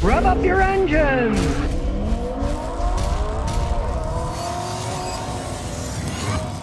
Rev up your engines!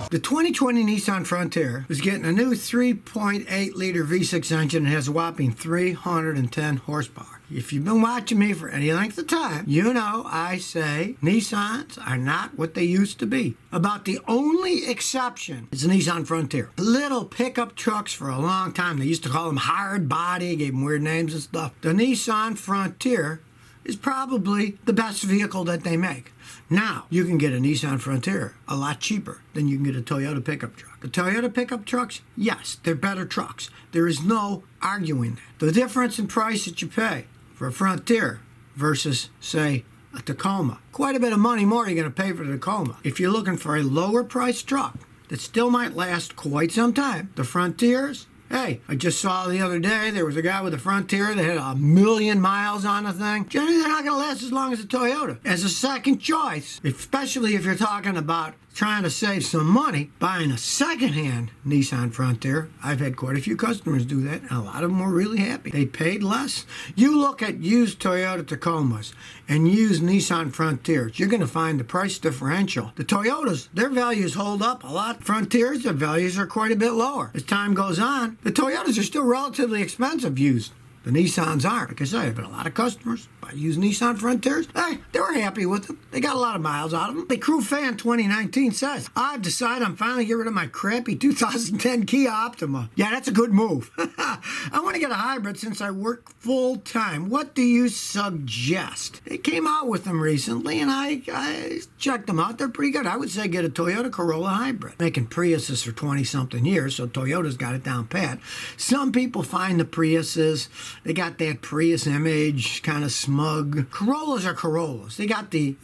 The 2020 Nissan Frontier is getting a new 3.8-liter V6 engine and has a whopping 310 horsepower. If you've been watching me for any length of time, you know I say Nissans are not what they used to be. About the only exception is the Nissan Frontier. Little pickup trucks for a long time. They used to call them hard body, gave them weird names and stuff. The Nissan Frontier is probably the best vehicle that they make. Now, you can get a Nissan Frontier a lot cheaper than you can get a Toyota pickup truck. The Toyota pickup trucks, yes, they're better trucks. There is no arguing that. The difference in price that you pay for a Frontier versus, say, a Tacoma, quite a bit of money more you're going to pay for the Tacoma. If you're looking for a lower priced truck that still might last quite some time, the Frontiers, hey, I just saw the other day there was a guy with a Frontier that had 1 million miles on the thing. Generally, they're not going to last as long as a Toyota. As a second choice, especially if you're talking about trying to save some money, buying a second-hand Nissan Frontier. I've had quite a few customers do that, and a lot of them were really happy. They paid less. You look at used Toyota Tacomas and used Nissan Frontiers, you're going to find the price differential. The Toyotas, their values hold up a lot. Frontiers, their values are quite a bit lower. As time goes on, the Toyotas are still relatively expensive used. The Nissans aren't. Like I say, I've been a lot of customers buy used Nissan Frontiers. Hey, they were happy with them. They got a lot of miles out of them. The Crew Fan 2019 says, I've decided I'm finally getting rid of my crappy 2010 Kia Optima. Yeah, that's a good move. I want to get a hybrid since I work full time. What do you suggest? They came out with them recently, and I checked them out. They're pretty good. I would say get a Toyota Corolla hybrid. Making Priuses for 20-something years, so Toyota's got it down pat. Some people find the Priuses, they got that Prius image, kind of smug. Corollas are Corollas. They got the,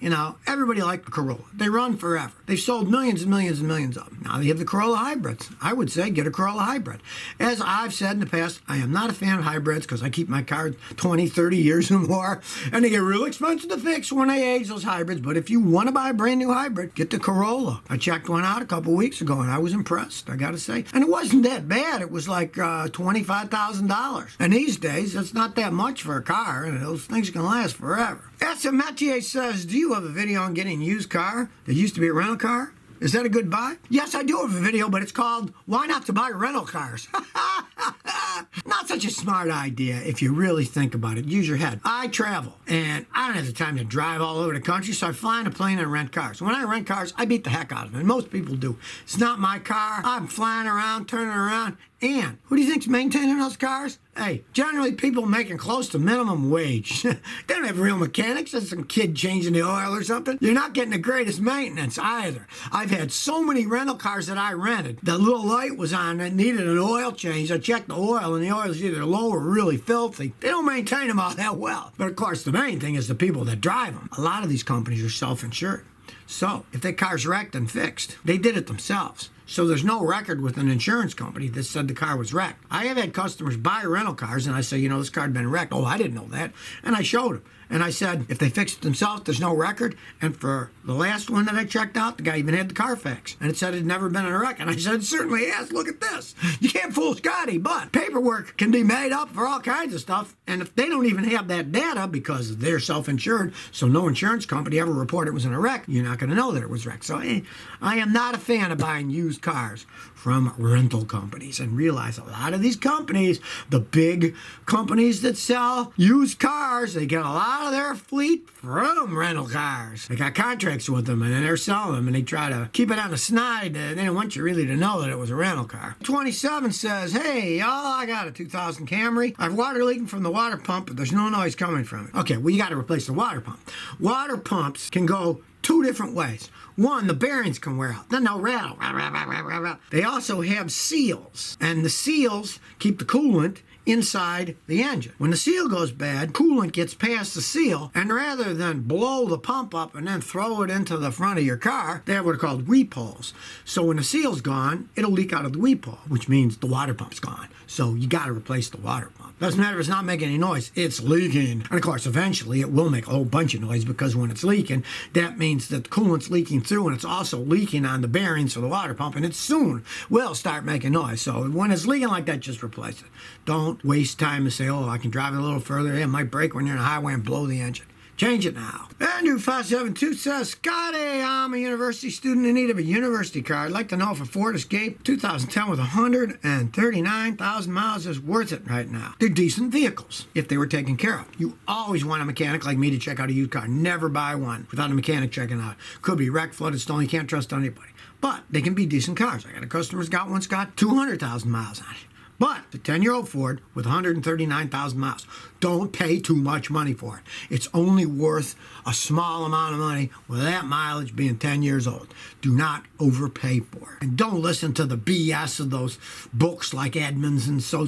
everybody liked the Corolla. They run forever. They've sold millions and millions and millions of them. Now they have the Corolla hybrids. I would say get a Corolla hybrid. As I've said in the past, I am not a fan of hybrids because I keep my car 20, 30 years or more, and they get real expensive to fix when they age, those hybrids. But if you want to buy a brand new hybrid, get the Corolla. I checked one out a couple weeks ago, and I was impressed, I got to say. And it wasn't that bad. It was like $25,000. And these days, that's not that much for a car, and those things can last forever. S.M. Matier says, do you have a video on getting a used car that used to be a rental car? Is that a good buy? Yes, I do have a video, but it's called Why Not to Buy Rental Cars. Not such a smart idea if you really think about it. Use your head. I travel, and I don't have the time to drive all over the country, so I fly in a plane and rent cars. When I rent cars, I beat the heck out of them, and most people do. It's not my car. I'm flying around, turning around, and who do you think's maintaining those cars? Hey, generally people making close to minimum wage. They don't have real mechanics. There's some kid changing the oil or something. You're not getting the greatest maintenance either. I've had so many rental cars that I rented. The little light was on that needed an oil change. I checked the oil, and the oil is either low or really filthy. They don't maintain them all that well. But of course, the main thing is the people that drive them. A lot of these companies are self-insured. So if their car's wrecked and fixed, they did it themselves. So there's no record with an insurance company that said the car was wrecked. I have had customers buy rental cars, and I say, this car had been wrecked. Oh, I didn't know that. And I showed them. And I said, if they fixed it themselves, there's no record. And for the last one that I checked out, the guy even had the Carfax. And it said it had never been in a wreck. And I said, it certainly has. Look at this. You can't fool Scotty, but paperwork can be made up for all kinds of stuff. And if they don't even have that data because they're self-insured, so no insurance company ever reported it was in a wreck, you're not going to know that it was wrecked. So I am not a fan of buying used cars from rental companies. And realize a lot of these companies, the big companies that sell used cars, they get a lot of their fleet from rental cars. They got contracts with them, and then they're selling them, and they try to keep it on the snide. They don't want you really to know that it was a rental car. 27 says, hey, y'all, I got a 2000 Camry. I have water leaking from the water pump, but there's no noise coming from it. Okay, well, you got to replace the water pump. Water pumps can go two different ways. One, the bearings can wear out. Then they'll rattle. They also have seals, and the seals keep the coolant inside the engine. When the seal goes bad, coolant gets past the seal, and rather than blow the pump up and then throw it into the front of your car, they have what are called weep holes. So when the seal's gone, it'll leak out of the weep hole, which means the water pump's gone. So you got to replace the water pump. Doesn't matter if it's not making any noise, it's leaking. And of course, eventually it will make a whole bunch of noise, because when it's leaking, that means that the coolant's leaking through, and it's also leaking on the bearings for the water pump, and it soon will start making noise. So when it's leaking like that, just replace it. Don't Don't waste time to say, oh, I can drive it a little further. It might break when you're on the highway and blow the engine. Change it now. Andrew 572 says, Scotty, I'm a university student in need of a university car. I'd like to know if a Ford Escape 2010 with 139,000 miles is worth it right now. They're decent vehicles if they were taken care of. You always want a mechanic like me to check out a used car. Never buy one without a mechanic checking out. Could be wrecked, flooded, stolen. You can't trust anybody. But they can be decent cars. I got a customer who's got one that's got 200,000 miles on it. But the 10-year-old Ford with 139,000 miles, don't pay too much money for it. It's only worth a small amount of money with that mileage being 10 years old. Do not overpay for it. And don't listen to the BS of those books like Edmunds and so.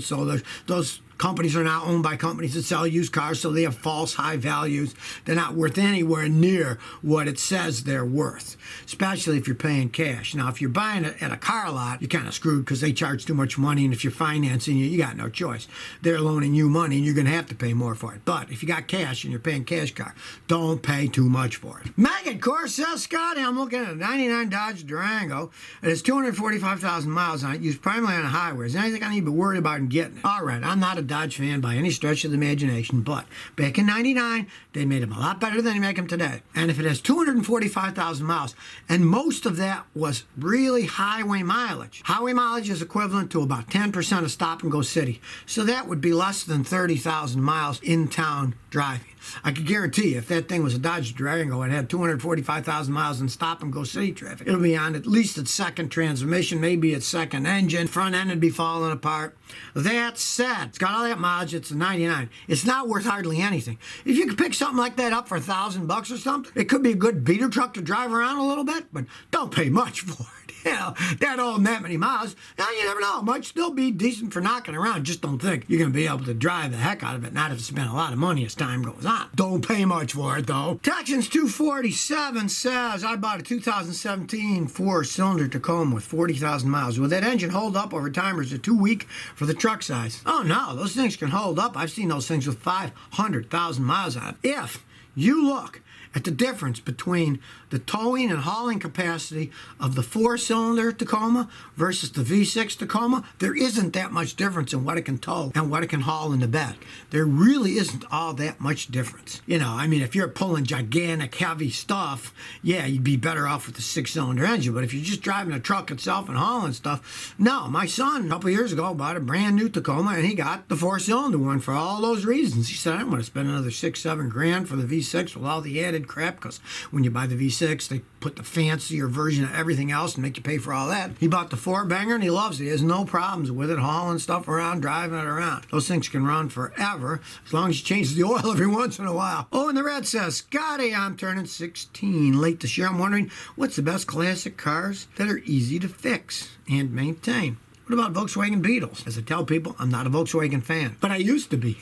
Those companies are now owned by companies that sell used cars, so they have false high values. They're not worth anywhere near what it says they're worth, especially if you're paying cash. Now, if you're buying it at a car lot, you're kind of screwed because they charge too much money, and if you're financing it, you got no choice. They're loaning you money, and you're going to have to pay more for it. But if you got cash and you're paying cash car, don't pay too much for it. Megan Core says, Scotty, I'm looking at a 99 Dodge Durango. It has 245,000 miles on it, used primarily on a highway. Is there anything I need to be worried about in getting it? All right, I'm not a Dodge fan by any stretch of the imagination, but back in 99, they made them a lot better than they make them today. And if it has 245,000 miles, and most of that was really highway mileage. Highway mileage is equivalent to about 10% of stop and go city. So that would be less than 30,000 miles in town driving. I could guarantee you, if that thing was a Dodge Durango and had 245,000 miles in stop and go city traffic, it'll be on at least its second transmission, maybe its second engine. Front end would be falling apart. That said, it's got all that mileage. It's a 99. It's not worth hardly anything. If you could pick something like that up for $1,000 or something, it could be a good beater truck to drive around a little bit, but don't pay much for it. You know, that old and that many miles, now you never know. It might still be decent for knocking around. Just don't think you're going to be able to drive the heck out of it, not if you spend a lot of money as time goes on. Don't pay much for it, though. Texans 247 says, I bought a 2017 four-cylinder Tacoma with 40,000 miles. Will that engine hold up over time, or is it too weak for the truck size? Oh, no, those things can hold up. I've seen those things with 500,000 miles on it. If you look at the difference between the towing and hauling capacity of the four-cylinder Tacoma versus the V6 Tacoma, there isn't that much difference in what it can tow and what it can haul in the bed. There really isn't all that much difference. You know, I mean, if you're pulling gigantic, heavy stuff, yeah, you'd be better off with the six-cylinder engine. But if you're just driving the truck itself and hauling stuff, no. My son, a couple of years ago, bought a brand new Tacoma, and he got the four-cylinder one for all those reasons. He said, I don't want to spend another $6-7 for the V6 with all the added crap, because when you buy the V6, they put the fancier version of everything else and make you pay for all that. He bought the four-banger, and he loves it. He has no problems with it, hauling stuff around, driving it around. Those things can run forever, as long as you change the oil every once in a while. Oh, and the red says, Scotty, I'm turning 16 late this year. I'm wondering, what's the best classic cars that are easy to fix and maintain? What about Volkswagen Beetles? As I tell people, I'm not a Volkswagen fan, but I used to be.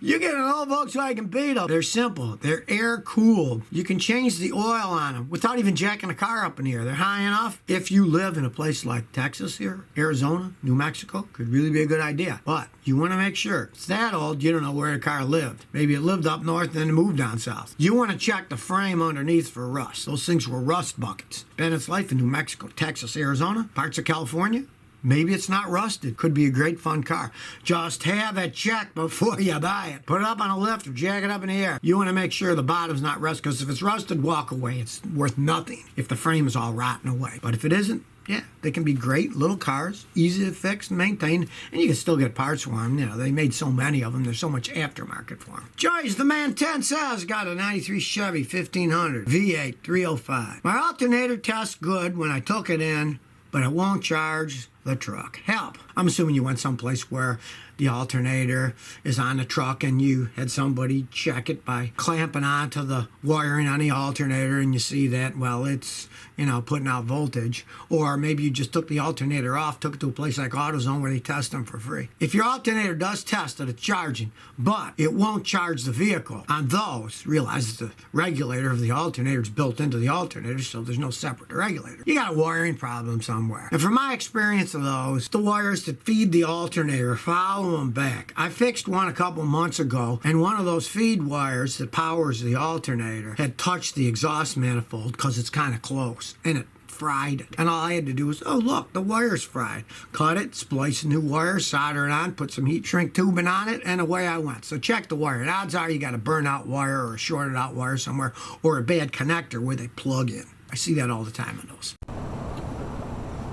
You get an old Volkswagen Beetle. They're simple. They're air-cooled. You can change the oil on them without even jacking a car up in the air. They're high enough. If you live in a place like Texas here, Arizona, New Mexico, could really be a good idea. But you want to make sure it's that old, you don't know where the car lived. Maybe it lived up north and then it moved down south. You want to check the frame underneath for rust. Those things were rust buckets. Spent its life in New Mexico, Texas, Arizona, parts of California. Maybe it's not rusted. Could be a great fun car. Just have it checked before you buy it. Put it up on a lift or jack it up in the air. You want to make sure the bottom's not rusted, because if it's rusted, walk away. It's worth nothing if the frame is all rotten away. But if it isn't, yeah, they can be great little cars, easy to fix and maintain, and you can still get parts for them. You know, they made so many of them. There's so much aftermarket for them. Joyce, the man 10 says, got a 93 Chevy 1500 V8 305. My alternator tests good when I took it in, but it won't charge the truck. Help. I'm assuming you went someplace where the alternator is on the truck and you had somebody check it by clamping onto the wiring on the alternator, and you see that, well, it's, you know, putting out voltage. Or maybe you just took the alternator off, took it to a place like AutoZone where they test them for free. If your alternator does test that it's charging, but it won't charge the vehicle, on those, realize that the regulator of the alternator is built into the alternator, so there's no separate regulator. You got a wiring problem somewhere. And from my experience of those, the wires that feed the alternator, follow them back. I fixed one a couple months ago, and one of those feed wires that powers the alternator had touched the exhaust manifold because it's kind of close, and it fried it. And all I had to do was, oh look, the wire's fried. Cut it, splice a new wire, solder it on, put some heat shrink tubing on it, and away I went. So check the wire. And odds are you got a burnt out wire or a shorted out wire somewhere, or a bad connector where they plug in. I see that all the time in those.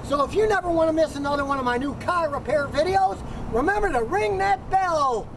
So if you never want to miss another one of my new car repair videos, remember to ring that bell.